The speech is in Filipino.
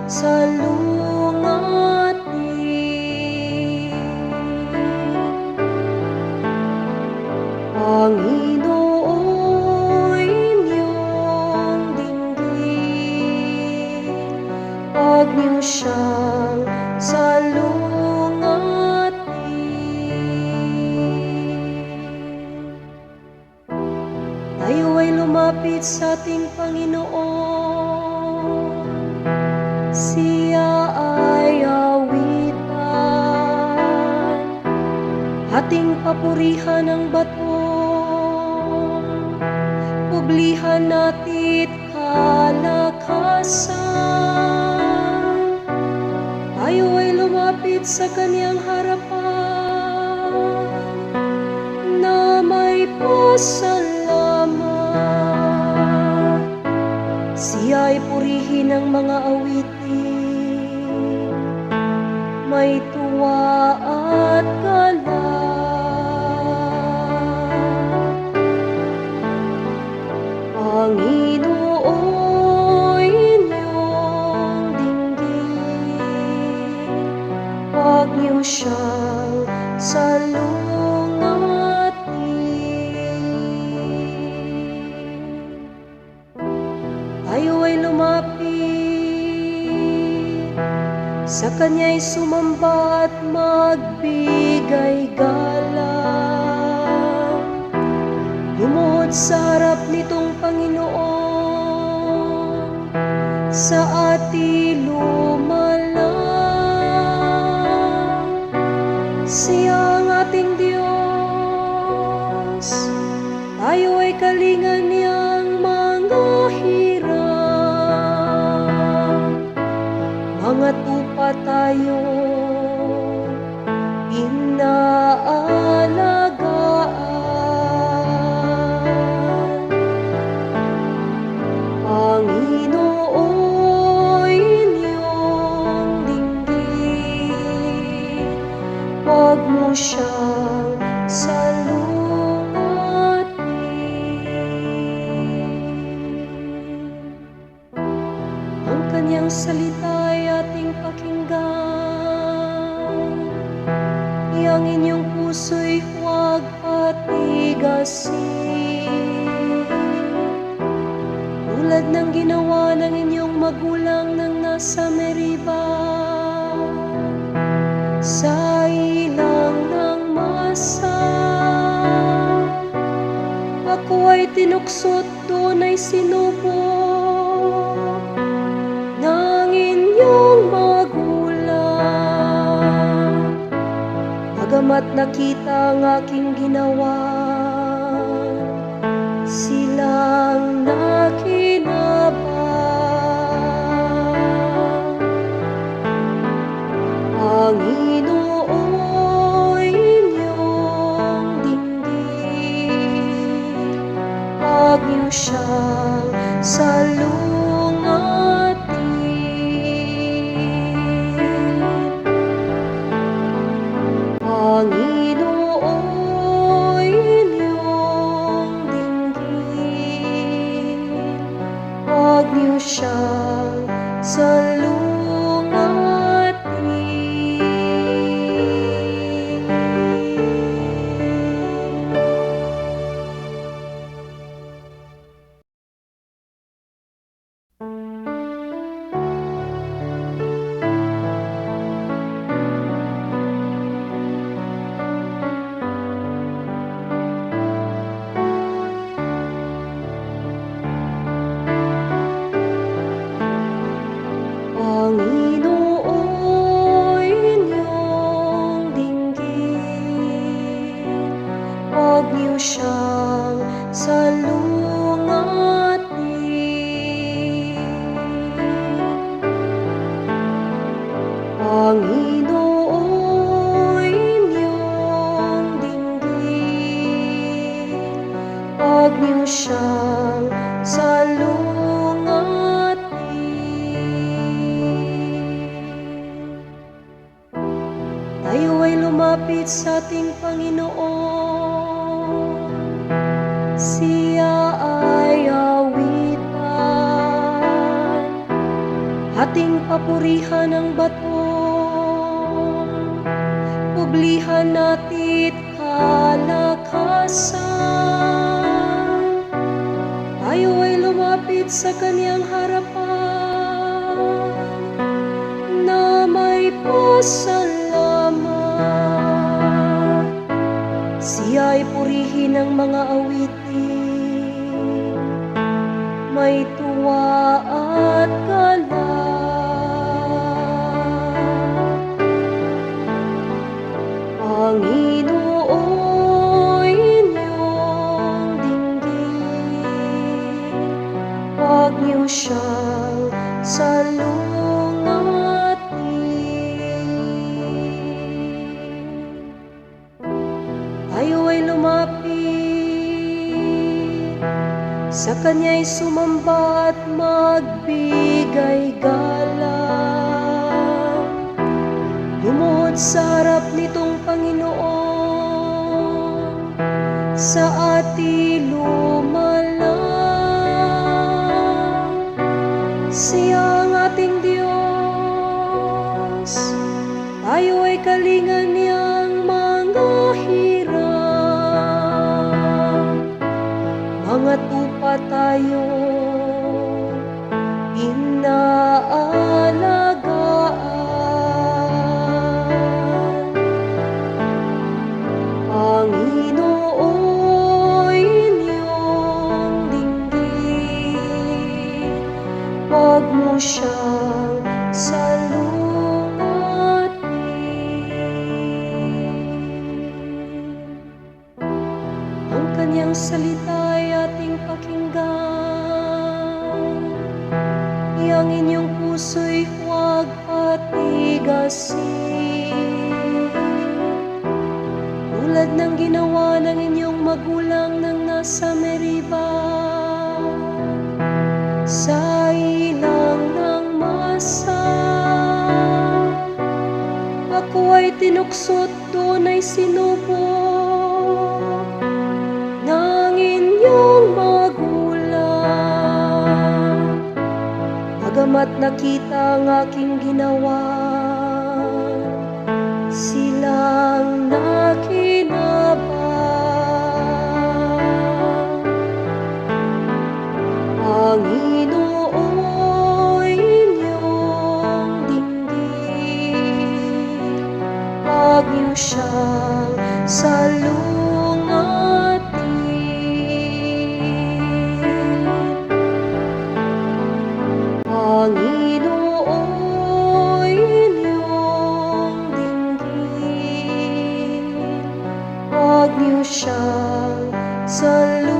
salungatin. Panginoon, inyong dinggin, huwag niyo siyang salungatin. Tayo ay lumapit sa ating Panginoon, Siya ay awitan, ating papurihan ang batong, publihan natit kalakasan. Tayo ay lumapit sa Kanyang harapan, na may pasalamat. Siya ay purihin ng mga awitin, may tuwa at galak. Panginoon, inyong dinggin, huwag niyo siyang salungatin. Tayo ay lumapit, sa Kanya'y sumamba at magbigay galang. Lumuhod sa harap nitong Panginoon, sa ati lumalang. Siya ang ating Diyos, tayo ay kalingan niyang mga hirap. Mga tupa tayo inaalagaan. Panginoon, inyong dinggin, huwag mo siyang salungatin. Ang Kanyang salita ay ating pakinggan, iyang inyong puso'y huwag patigasin. Tulad ng ginawa ng inyong magulang nang nasa Meriba, sa ilang ng masa. Ako ay tinuksot, doon ay sinubok ng inyong magulang. Bagamat nakita ang aking ginawa, silang nakinabang. Panginoon, inyong dinggin, huwag niyo siyang salungatin. Panginoon, inyong dinggin, huwag niyo siyang salungatin. Panginoon, inyong dinggin, huwag niyo siyang salungatin. Panginoon, inyong dinggin, huwag niyo siyang salungatin. Tayo ay lumapit sa ating Panginoon, Siya ay awitan, ating papurihan ang bato, publihan natit kalakasan. Tayo ay lumapit sa kanyang harapan na may pasalamat. Siya ay purihin ng mga awitin, may tuwa at galak. Panginoon, inyong dinggin, huwag niyo siyang salungatin. Tayo ay lumapit, sa Kanya'y sumamba at magbigay galang. Lumuhod sa harap nitong Panginoon, sa ating lumalang. Siya ang ating Diyos, tayo ay kalingan niyang mga hirap. Mga tupa tayo inaalagaan. Panginoon, inyong dinggin, huwag mo siyang salungatin. Ang kanyang salita ay ating pakinggan, iyang inyong puso'y huwag patigasin. Tulad ng ginawa ng inyong magulang nang nasa Meriba, sa ilang ng masa. Ako ay tinuksot, doon ay sinubok ng inyong magulang. Bagamat nakita ang aking ginawa, silang nakinabang. Panginoon, inyong dinggin, huwag niyo siyang salungatin. Panginoon, inyong dinggin, huwag niyo siyang salungatin.